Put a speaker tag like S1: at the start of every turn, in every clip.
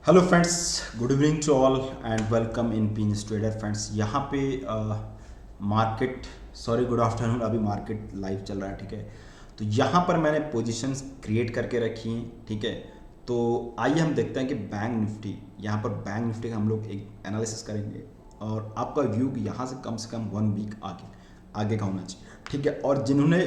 S1: Hello friends, good evening to all and welcome in beans trader. Friends, यहाँ पे market, sorry good afternoon, अभी market live चल रहा है। ठीक है, तो यहाँ पर मैंने पोजीशंस क्रिएट करके रखी हैं। ठीक है, तो आइए हम देखते हैं कि बैंक निफ्टी, यहाँ पर बैंक निफ्टी का हम लोग एक एनालिसिस करेंगे और आपका व्यू यहाँ से कम 1 वीक आगे आगे का होना चाहिए। ठीक है, और जिन्होंने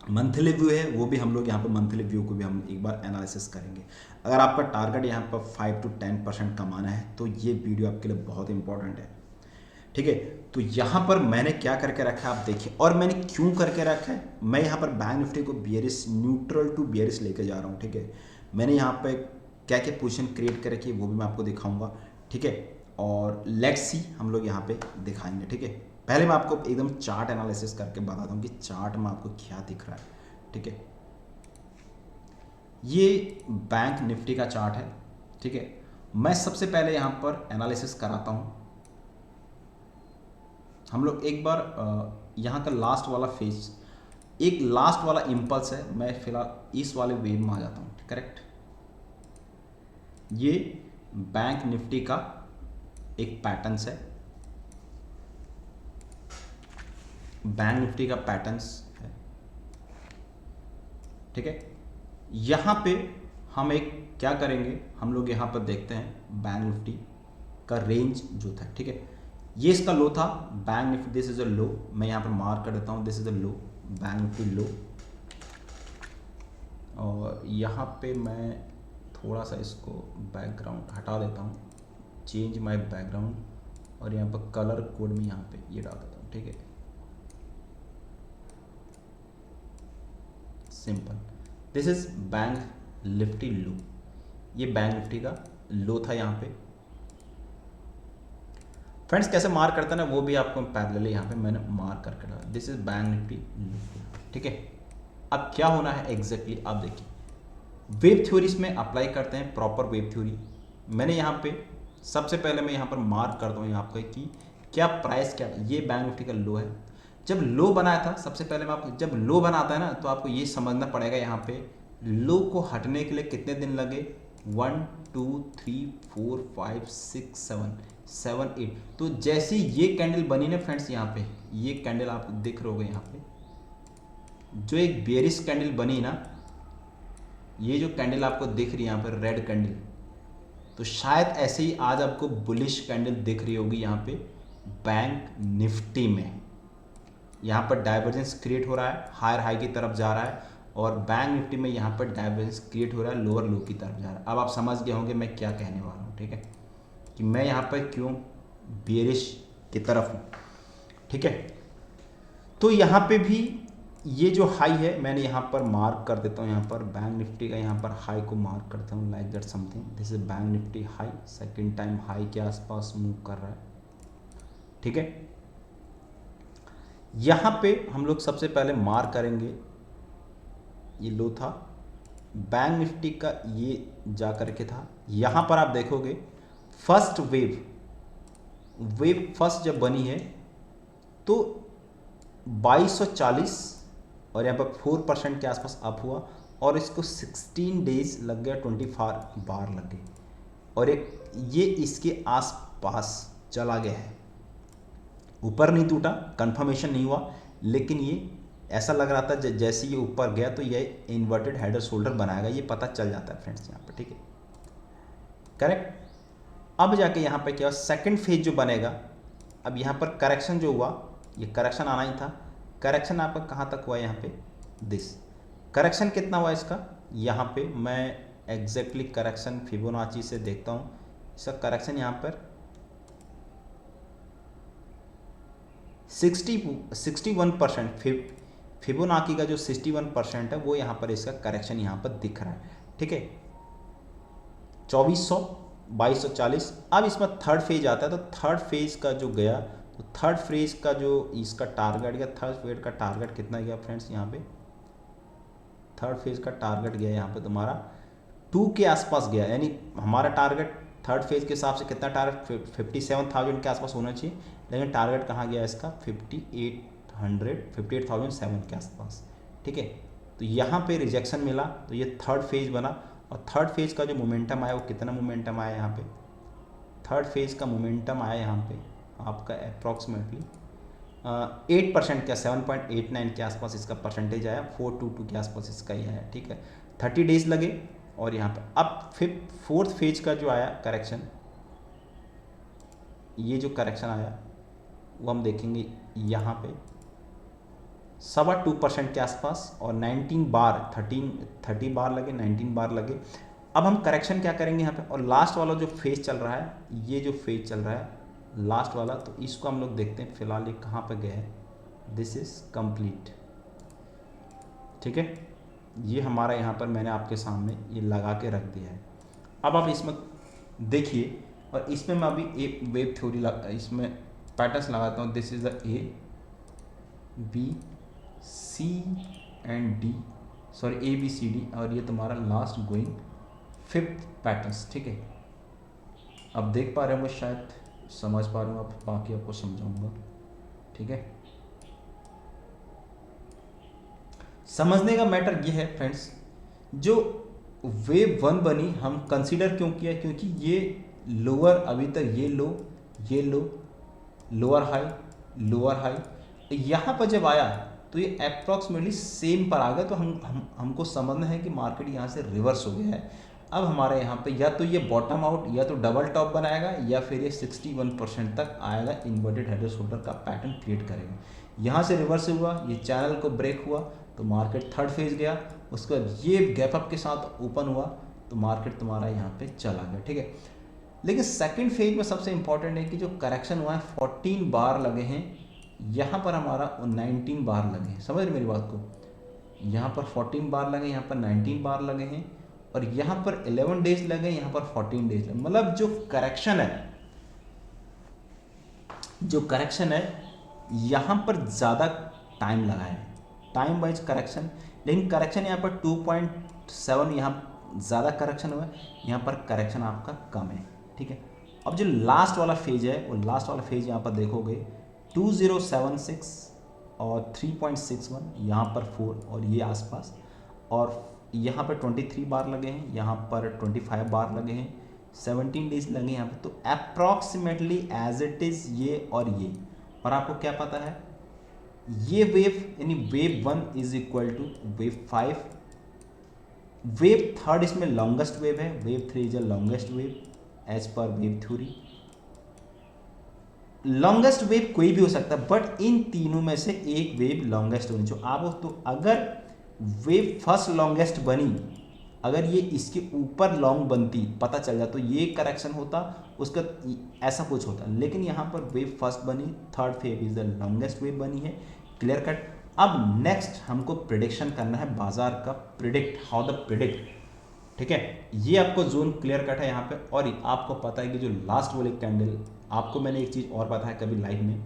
S1: मंथली व्यू है वो भी हम लोग यहाँ पर मंथली व्यू को भी हम एक बार एनालिसिस करेंगे। अगर आपका टारगेट यहाँ पर 5 to 10% कमाना है तो ये वीडियो आपके लिए बहुत इंपॉर्टेंट है। ठीक है, तो यहाँ पर मैंने क्या करके रखा है आप देखिए, और मैंने क्यों करके रखा है। मैं यहाँ पर बैंक निफ्टी को बियरिश, न्यूट्रल टू बियरिश लेके जा रहा हूँ। ठीक है, मैंने यहाँ पे क्या क्या पोजीशन क्रिएट कर रखी है वो भी मैं आपको दिखाऊंगा। ठीक है, और लेट्स सी हम लोग यहाँ पे दिखाएंगे। ठीक है, पहले मैं आपको एकदम चार्ट एनालिसिस करके बताता हूँ कि चार्ट में आपको क्या दिख रहा है। ठीक है, ये बैंक निफ्टी का चार्ट है। ठीक है, मैं सबसे पहले यहाँ पर एनालिसिस कराता हूँ। हम लोग एक बार यहाँ का लास्ट वाला फेज, एक लास्ट वाला इम्पल्स है। मैं फिलहाल इस वाले वेव में आ जाता हूँ। करेक्ट, ये बैंक निफ्टी का एक पैटर्न्स है, बैंक निफ्टी का पैटर्न्स है। ठीक है, यहाँ पे हम एक क्या करेंगे, हम लोग यहाँ पर देखते हैं बैंक निफ्टी का रेंज जो था। ठीक है, ये इसका लो था bank Nifty, this is a low. मैं यहाँ पर मार्क कर देता हूँ, this is a low, bank Nifty low. और यहाँ पे मैं थोड़ा सा इसको बैकग्राउंड हटा देता हूँ, चेंज माय बैकग्राउंड, और यहाँ पर कलर कोड में यहाँ पे ये डाल देता हूँ। ठीक है, simple, this is bank Nifty low. ये बैंक निफ्टी का लो था यहाँ पे। फ्रेंड्स, कैसे मार्क करता है ना वो भी आपको पैरेलली यहाँ पे मैंने मार्क करके डाला, दिस इज बैंक निफ्टी लो। ठीक है, अब क्या होना है एग्जैक्टली आप देखिए, वेव थ्योरी इसमें अप्लाई करते हैं, प्रॉपर वेव थ्योरी। मैंने यहाँ पे सबसे पहले मैं यहाँ पर मार्क करता हूँ यहाँ पे कि क्या प्राइस, क्या ये बैंक निफ्टी का लो है। जब लो बनाया था, सबसे पहले मैं आपको, जब लो बनाता है ना तो आपको ये समझना पड़ेगा यहाँ पे लो को हटने के लिए कितने दिन लगे, 1 2 3 4 5 6 7 तो जैसे ये कैंडल बनी ना फ्रेंड्स, यहाँ पे ये कैंडल आप दिख रहे होगे, यहाँ पे जो एक बेयरिश कैंडल बनी ना, ये जो कैंडल आपको दिख रही है यहाँ पर रेड कैंडल, तो शायद ऐसे ही आज आपको बुलिश कैंडल दिख रही होगी यहाँ पे बैंक निफ्टी में। यहाँ पर डाइवर्जेंस क्रिएट हो रहा है, हायर हाई की तरफ जा रहा है, और बैंक निफ्टी में यहाँ पर डाइवर्जेंस क्रिएट हो रहा है, लोअर लो की तरफ जा रहा है। अब आप समझ गए होंगे मैं क्या कहने वाला हूँ। ठीक है, कि मैं यहाँ पर क्यों बेरिश की तरफ हूँ। ठीक है, तो यहाँ पे भी ये जो हाई है मैंने यहाँ पर मार्क कर देता हूँ, यहाँ पर बैंक निफ्टी का यहाँ पर हाई को मार्क करता हूँ, like that something, this is bank Nifty high, second time high के आसपास मूव कर रहा है। ठीक है, यहाँ पे हम लोग सबसे पहले मार्क करेंगे, ये लो था बैंक निफ्टी का, ये जा करके था। यहाँ पर आप देखोगे फर्स्ट वेव फर्स्ट जब बनी है तो 2240 और यहाँ पर 4% के आसपास अप हुआ, और इसको 16 डेज लग गया, 24 बार लग गए, और एक ये इसके आसपास चला गया है। ऊपर नहीं टूटा, कंफर्मेशन नहीं हुआ, लेकिन ये ऐसा लग रहा था जैसे ये ऊपर गया तो ये इन्वर्टेड हेड और शोल्डर बनाएगा, ये पता चल जाता है फ्रेंड्स यहाँ पर। ठीक है, करेक्ट। अब जाके यहाँ पे क्या, सेकंड फेज जो बनेगा, अब यहाँ पर करेक्शन जो हुआ, ये करेक्शन आना ही था। करेक्शन आपका कहाँ तक हुआ, यहाँ पे दिस करेक्शन कितना हुआ इसका, यहाँ पे मैं एग्जैक्टली करेक्शन फिबोनाची से देखता हूँ। इसका करेक्शन यहाँ पर 61%, फिबोनाची का जो 61% है वो यहाँ पर इसका करेक्शन यहाँ पर दिख रहा है। ठीक है, 2400 2240। अब इसमें थर्ड फेज आता है, तो थर्ड फेज का जो गया, तो थर्ड फेज का जो इसका टारगेट गया, थर्ड फेज का टारगेट कितना गया फ्रेंड्स, यहाँ पे थर्ड फेज का टारगेट गया यहाँ पे तुम्हारा 2 के आसपास गया, यानी हमारा टारगेट थर्ड फेज के हिसाब से कितना टारगेट 57,000 के आसपास होना चाहिए, लेकिन टारगेट कहाँ गया इसका 58,700 के आसपास। ठीक है, तो यहाँ पे रिजेक्शन मिला, तो ये थर्ड फेज बना, और थर्ड फेज का जो मोमेंटम आया वो कितना मोमेंटम आया यहाँ पे, थर्ड फेज का मोमेंटम आया यहाँ पे आपका अप्रॉक्सीमेटली 8% का 7.89 के आसपास इसका परसेंटेज आया, 422 के आसपास इसका ही आया, ठीक है। 30 डेज लगे और यहाँ पे अब फिर फोर्थ फेज का जो आया करेक्शन, ये जो करेक्शन आया वो हम देखेंगे यहाँ पे 2.25% के आसपास और 19 बार 30 बार लगे, 19 बार लगे। अब हम करेक्शन क्या करेंगे यहाँ पे, और लास्ट वाला जो फेज चल रहा है, ये जो फेज चल रहा है लास्ट वाला, तो इसको हम लोग देखते हैं फिलहाल ये कहाँ पे गए हैं। दिस इज कंप्लीट, ठीक है। ये हमारा यहाँ पर मैंने आपके सामने ये लगा के रख दिया है। अब आप इसमें देखिए, और इसमें मैं अभी एक वेव थ्योरी इसमें पैटर्न्स लगाता हूँ। This is the A B C and D, sorry A B C D, और ये तुम्हारा लास्ट गोइंग फिफ्थ पैटर्न्स, ठीक है। अब देख पा रहे हो, शायद समझ पा रहे हो आप, बाकी आपको समझाऊंगा, ठीक है। समझने का मैटर ये है फ्रेंड्स, जो वेव वन बनी हम कंसीडर क्यों किया, क्योंकि ये लोअर, अभी तक ये लो, लोअर हाई, यहाँ पर जब आया तो ये अप्रॉक्सीमेटली सेम पर आ गया, तो हमको समझना है कि मार्केट यहाँ से रिवर्स हो गया है। अब हमारे यहाँ पे या तो ये बॉटम आउट या तो डबल टॉप बनाएगा, या फिर ये 61% तक आएगा, इन्वर्टेड हेड एंड शोल्डर का पैटर्न क्रिएट करेगा। यहाँ से रिवर्स हुआ, ये चैनल को ब्रेक हुआ तो मार्केट थर्ड फेज गया, उसके बाद ये गैप अप के साथ ओपन हुआ तो मार्केट तुम्हारा यहाँ पे चला गया, ठीक है। लेकिन सेकंड फेज में सबसे इंपॉर्टेंट है कि जो करेक्शन हुआ है 14 बार लगे हैं, यहाँ पर हमारा 19 बार लगे हैं, समझ रहे मेरी बात को। यहाँ पर 14 बार लगे, यहाँ पर 19 बार लगे हैं, और यहाँ पर 11 डेज लगे, यहाँ पर 14 डेज लगे। मतलब जो करेक्शन है यहाँ पर ज़्यादा टाइम लगा है, टाइम वाइज करेक्शन। लेकिन करेक्शन यहाँ पर 2.7 यहाँ ज़्यादा करेक्शन हुआ है, यहाँ पर करेक्शन आपका कम है, ठीक है। अब जो लास्ट वाला फेज है, वो लास्ट वाला फेज यहाँ पर देखोगे 2076 और 3.61, यहाँ पर 4 और ये आसपास, और यहाँ पर 23 बार लगे हैं, यहाँ पर 25 बार लगे हैं, 17 डेज लगे यहाँ पे। तो अप्रॉक्सीमेटली एज इट इज़ ये और ये, और आपको क्या पता है, ये वेव यानी wave 1 is equal to wave 5, wave third इसमें लॉन्गेस्ट वेव है, wave 3 is a longest wave as पर वेव थ्योरी। लॉन्गेस्ट वेव कोई भी हो सकता है, बट इन तीनों में से एक वेव लॉन्गेस्ट होनी चाहिए। आप तो अगर वेव फर्स्ट लॉन्गेस्ट बनी, अगर ये इसके ऊपर लॉन्ग बनती, पता चल जाता तो ये करेक्शन होता, उसका ऐसा कुछ होता। लेकिन यहाँ पर वेव फर्स्ट बनी, third wave is the longest wave बनी है, क्लियर कट। अब नेक्स्ट हमको प्रिडिक्शन करना है बाजार का, प्रिडिक्ट हाउ द प्रिडिक्ट, ठीक है। ये आपको जोन क्लियर कट है यहाँ पे। और आपको पता है कि जो लास्ट वाले कैंडल, आपको मैंने एक चीज़ और बताया कभी लाइव में,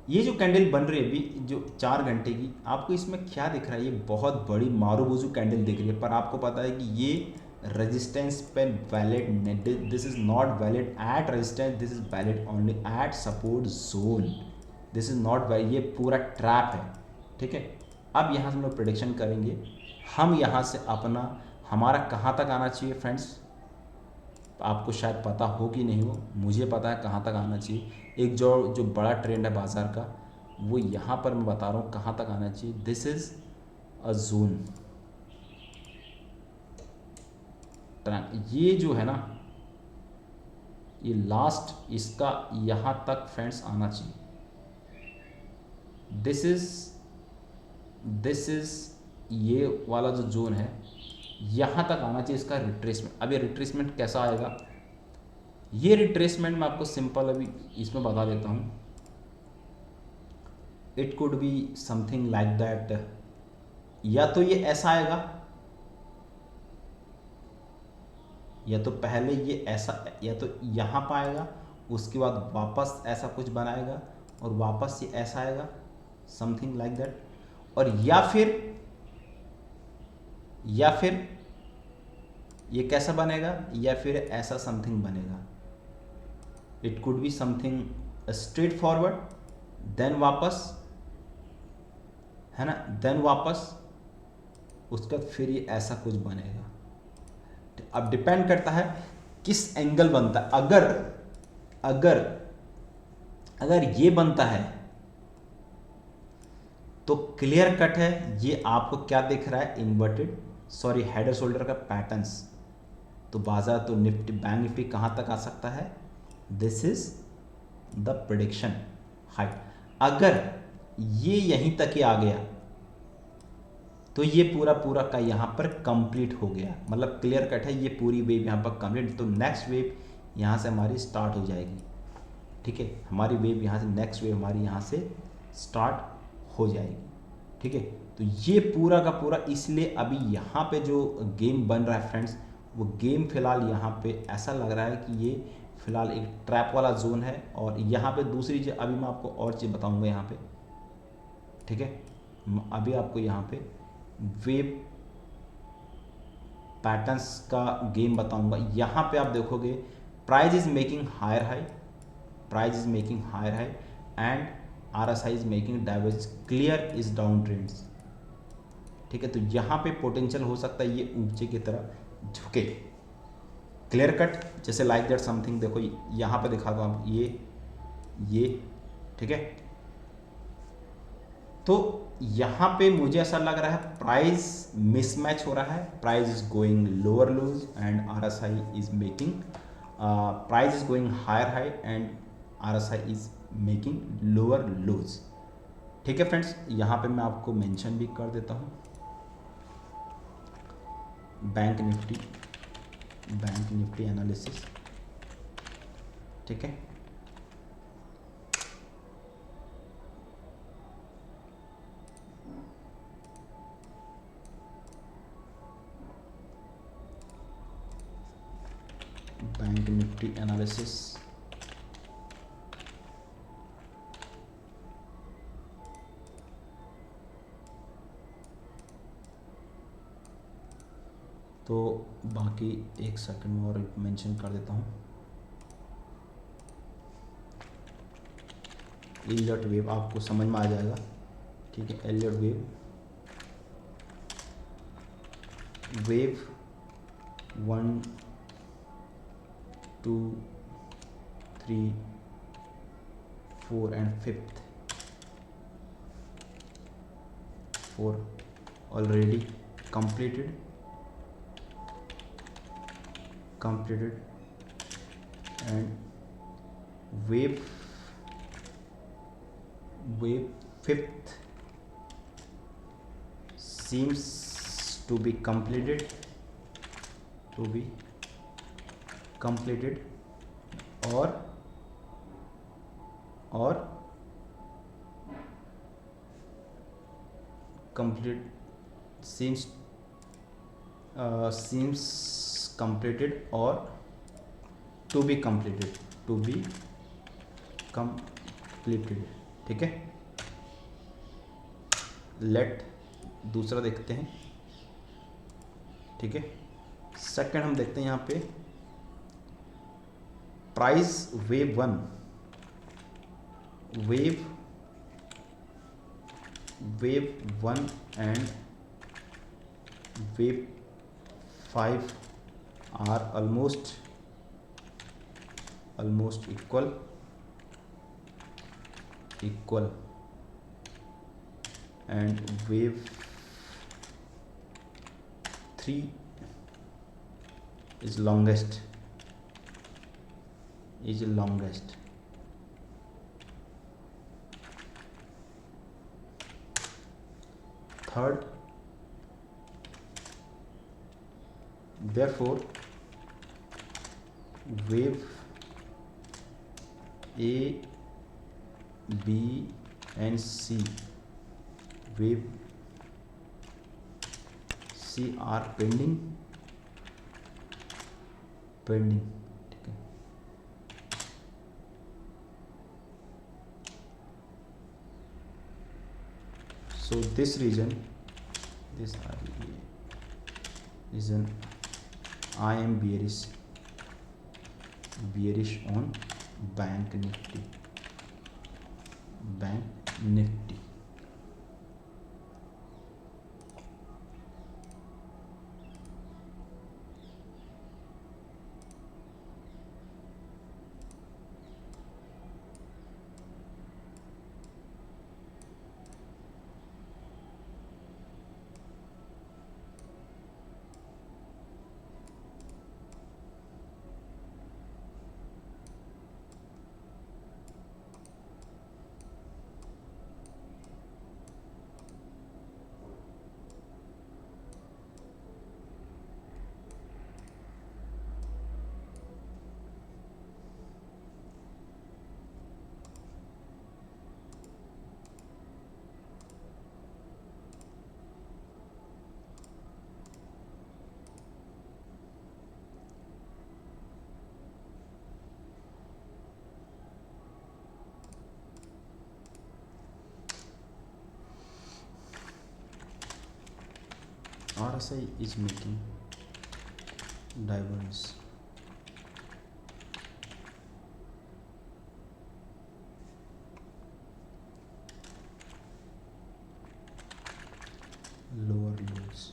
S1: ये जो कैंडल बन रही है अभी जो 4 घंटे की, आपको इसमें क्या दिख रहा है, ये बहुत बड़ी मारूबुजू कैंडल दिख रही है, पर आपको पता है कि ये रेजिस्टेंस पे valid, this is not valid at resistance, this is valid only at support zone, this is not valid, ये पूरा ट्रैप है, ठीक है। अब यहाँ से हम लोग प्रेडिक्शन करेंगे, हम यहाँ से अपना हमारा कहाँ तक आना चाहिए फ्रेंड्स, आपको शायद पता हो कि नहीं हो, मुझे पता है कहाँ तक आना चाहिए। एक जो बड़ा ट्रेंड है बाजार का, वो यहाँ पर मैं बता रहा हूँ कहाँ तक आना चाहिए। दिस इज अ जोन, ये जो है ना, ये लास्ट इसका यहाँ तक फ्रेंड्स आना चाहिए। दिस इज ये वाला जो जोन है यहाँ तक आना चाहिए इसका रिट्रेसमेंट। अब ये रिट्रेसमेंट कैसा आएगा, ये रिट्रेसमेंट मैं आपको सिंपल अभी इसमें बता देता हूँ। It could be something like that, या तो ये ऐसा आएगा, या तो पहले ये ऐसा, या तो यहाँ पर आएगा, उसके बाद वापस ऐसा कुछ बनाएगा और वापस ये ऐसा आएगा, समथिंग लाइक दैट। और या फिर ये कैसा बनेगा, या फिर ऐसा समथिंग बनेगा। It could be something straightforward, then वापस, है ना, देन वापस, उसके बाद फिर ये ऐसा कुछ बनेगा। अब डिपेंड करता है किस एंगल बनता है। अगर अगर अगर ये बनता है तो क्लियर कट है, ये आपको क्या दिख रहा है, इन्वर्टेड सॉरी हेड और शोल्डर का पैटर्न्स। तो बाजार तो निफ्टी बैंक निफ्टी कहाँ तक आ सकता है, this is the prediction height. अगर ये यहीं तक ही आ गया तो ये पूरा पूरा का यहाँ पर कंप्लीट हो गया, मतलब क्लियर कट है, ये पूरी वेव यहाँ पर कंप्लीट। तो नेक्स्ट वेव यहाँ से हमारी स्टार्ट हो जाएगी, ठीक है, हमारी वेव यहाँ से नेक्स्ट वेव हमारी यहाँ से स्टार्ट हो जाएगी, ठीक है। तो ये पूरा का पूरा, इसलिए अभी यहाँ पे जो गेम बन रहा है फ्रेंड्स, वो गेम फिलहाल यहाँ पे ऐसा लग रहा है कि ये फिलहाल एक ट्रैप वाला जोन है। और यहाँ पे दूसरी चीज़, अभी मैं आपको और चीज़ बताऊँगा यहाँ पे, ठीक है। अभी आपको यहाँ पे वेव पैटर्न्स का गेम बताऊंगा। यहाँ पे आप देखोगे price is making higher high, price is making higher high and RSI is making divergence, clear is down trends, ठीक है। तो यहाँ पे पोटेंशियल हो सकता है ये ऊंचे की तरफ झुके, क्लियर कट, जैसे लाइक दैट समथिंग। देखो यहाँ पे दिखा दो आप, ये ठीक है। तो यहाँ पे मुझे ऐसा लग रहा है प्राइस मिसमैच हो रहा है, price is going lower lows and RSI is making, price is going higher high and RSI is making lower lows, ठीक है फ्रेंड्स। यहाँ पे मैं आपको मेंशन भी कर देता हूँ बैंक निफ्टी एनालिसिस, ठीक है। बैंक निफ्टी एनालिसिस, तो बाकी एक सेकंड में और मेंशन कर देता हूँ। एलियट वेव आपको समझ में आ जाएगा, ठीक है। Elliott wave 1 2 3 4 and 5th 4 already completed and wave 5th seems to be completed or complete seems completed or to be completed ठीक है। लेट दूसरा देखते हैं, ठीक है। सेकंड हम देखते हैं यहाँ पे price wave 1 and wave 5 are almost equal and wave 3 is longest third, therefore wave A, B and C are pending, ठीक है। So this region I am bearish on bank nifty RSI is making divergence. Lower lows.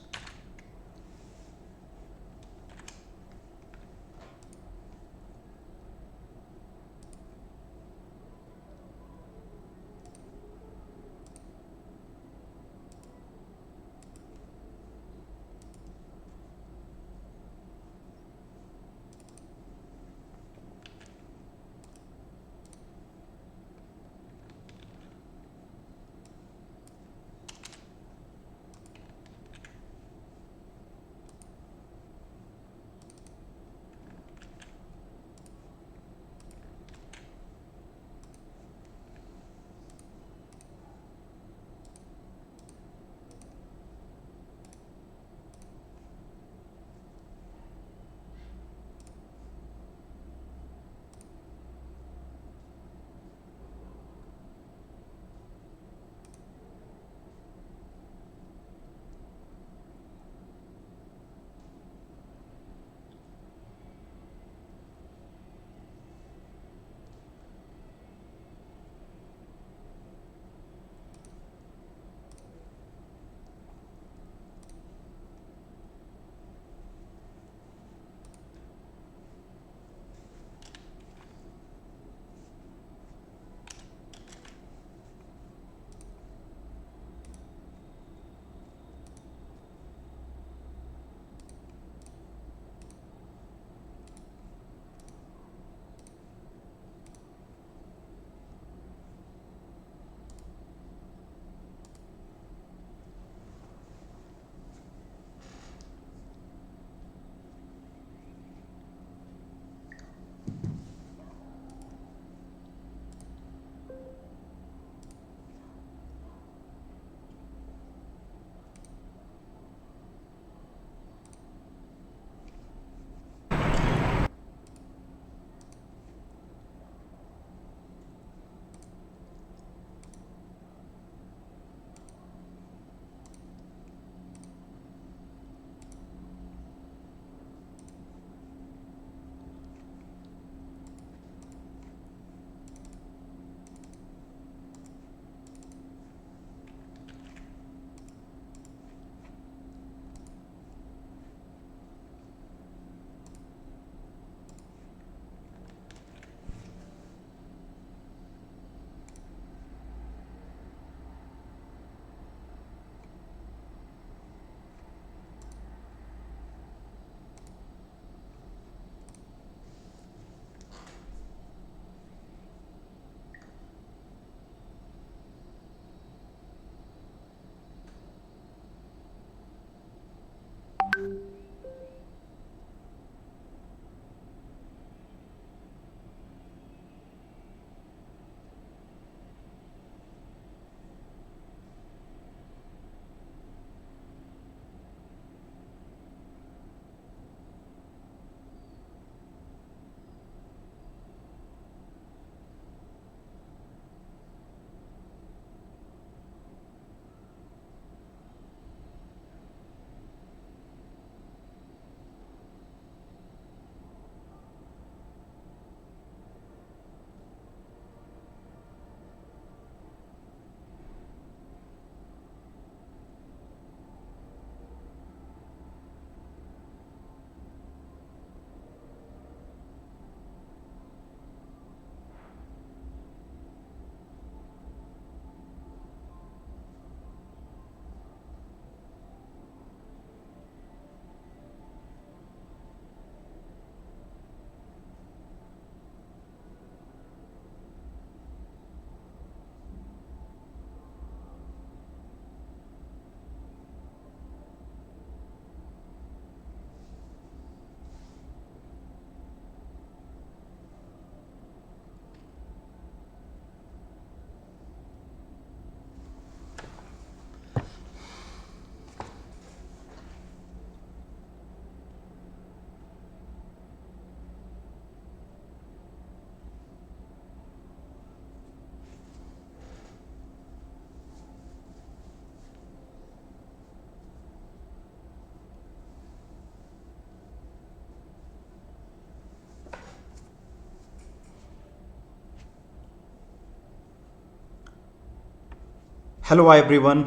S1: Hello everyone,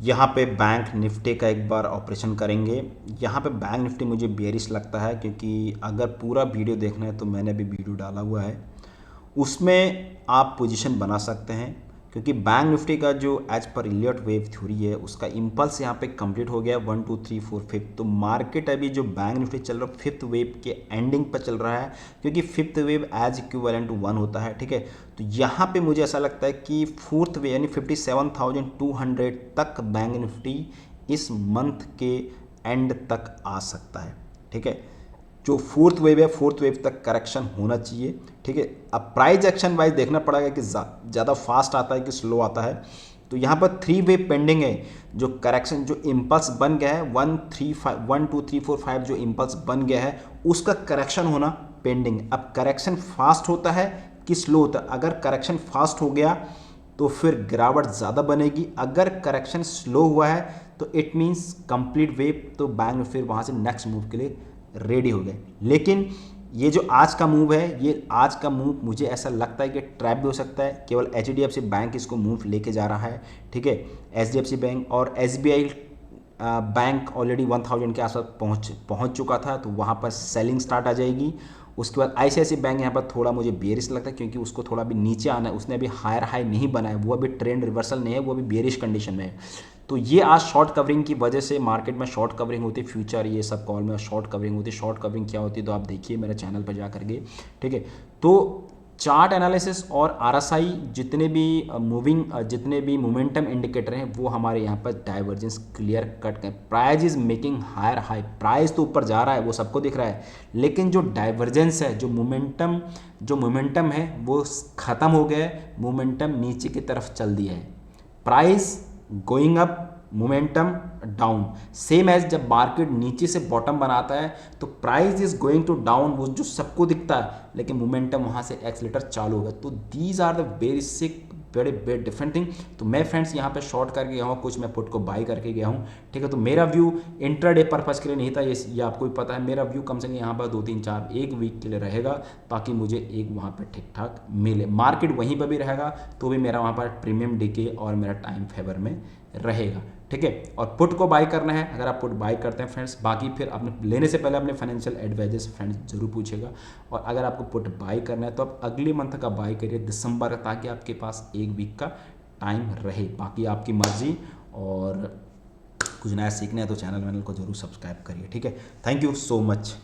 S1: यहाँ पे bank Nifty का एक बार operation करेंगे। यहाँ पे bank Nifty मुझे बेयरिश लगता है, क्योंकि अगर पूरा वीडियो देखना है तो मैंने भी वीडियो डाला हुआ है, उसमें आप पोजीशन बना सकते हैं। क्योंकि बैंक निफ्टी का जो as per Elliot wave theory है उसका इम्पल्स यहाँ पे कंप्लीट हो गया 1 2 3 4 5। तो मार्केट अभी जो बैंक निफ्टी चल रहा है फिफ्थ वेव के एंडिंग पर चल रहा है, क्योंकि fifth wave as equivalent to 1 होता है, ठीक है। तो यहाँ पे मुझे ऐसा लगता है कि फोर्थ वेव यानी 57,200 तक बैंक निफ्टी इस मंथ के एंड तक आ सकता है, ठीक है। जो फोर्थ वेव है, फोर्थ वेव तक करेक्शन होना चाहिए, ठीक है। अब प्राइस एक्शन वाइज देखना पड़ेगा कि ज़्यादा फास्ट आता है कि स्लो आता है। तो यहाँ पर 3 वेव पेंडिंग है। जो करेक्शन, जो इम्पल्स बन गया है 1 2 3 4 5 जो इम्पल्स बन गया है उसका करेक्शन होना पेंडिंग। अब करेक्शन फास्ट होता है कि स्लो होता है? अगर करेक्शन फास्ट हो गया तो फिर गिरावट ज़्यादा बनेगी। अगर करेक्शन स्लो हुआ है तो इट मीन्स कंप्लीट वेव, तो बैंक फिर वहाँ से नेक्स्ट मूव के लिए रेडी हो गए। लेकिन ये जो आज का मूव है, ये आज का मूव मुझे ऐसा लगता है कि ट्रैप भी हो सकता है। केवल HDFC बैंक इसको मूव लेके जा रहा है, ठीक है। HDFC बैंक और SBI बैंक ऑलरेडी 1000 के आसपास पहुंच चुका था, तो वहाँ पर सेलिंग स्टार्ट आ जाएगी। उसके बाद ICICI बैंक यहाँ पर थोड़ा मुझे बेयरिश लगता है, क्योंकि उसको थोड़ा भी नीचे आना है। उसने अभी हायर हाई नहीं बनाया, वो अभी ट्रेंड रिवर्सल नहीं है, वो अभी बेयरिश कंडीशन में है। तो ये आज शॉर्ट कवरिंग की वजह से मार्केट में शॉर्ट कवरिंग होती है, फ्यूचर ये सब कॉल में शॉर्ट कवरिंग होती है। शॉर्ट कवरिंग क्या होती है तो आप देखिए मेरे चैनल पर जा करके, ठीक है। तो चार्ट एनालिसिस और RSI जितने भी मोमेंटम इंडिकेटर हैं वो हमारे यहाँ पर डाइवर्जेंस क्लियर कट है। Price is making higher high, price तो ऊपर जा रहा है वो सबको दिख रहा है, लेकिन जो डाइवर्जेंस है, जो मोमेंटम है वो ख़त्म हो गया है। मोमेंटम नीचे की तरफ चल दिया है, price going up, momentum down. Same as जब मार्केट नीचे से बॉटम बनाता है तो price is going to down, वो जो सबको दिखता है, लेकिन मोमेंटम वहाँ से एक्सीलेटर चालू होगा। तो दीज आर द बेसिक बड़े डिफरेंट थिंग। तो मैं फ्रेंड्स यहाँ पे शॉर्ट करके गया हूँ, कुछ मैं पुट को बाई करके गया हूँ, ठीक है। तो मेरा व्यू इंट्राडे पर्पज़ के लिए नहीं था, ये आपको भी पता है। मेरा व्यू कम से कम यहाँ पर 2 3 4 1 वीक के लिए रहेगा, ताकि मुझे एक वहाँ पर ठीक ठाक मिले। मार्केट वहीं पर भी रहेगा तो भी मेरा वहाँ पर प्रीमियम डीके और मेरा टाइम फेवर में रहेगा, ठीक है। और पुट को बाय करना है, अगर आप पुट बाय करते हैं फ्रेंड्स, बाकी फिर अपने लेने से पहले अपने फाइनेंशियल एडवाइजर फ्रेंड्स जरूर पूछेगा। और अगर आपको पुट बाय करना है तो आप अगले मंथ का बाय करिए, दिसंबर, ताकि आपके पास 1 वीक का टाइम रहे। बाकी आपकी मर्जी, और कुछ नया सीखना है तो चैनल को जरूर सब्सक्राइब करिए, ठीक है। Thank you so much.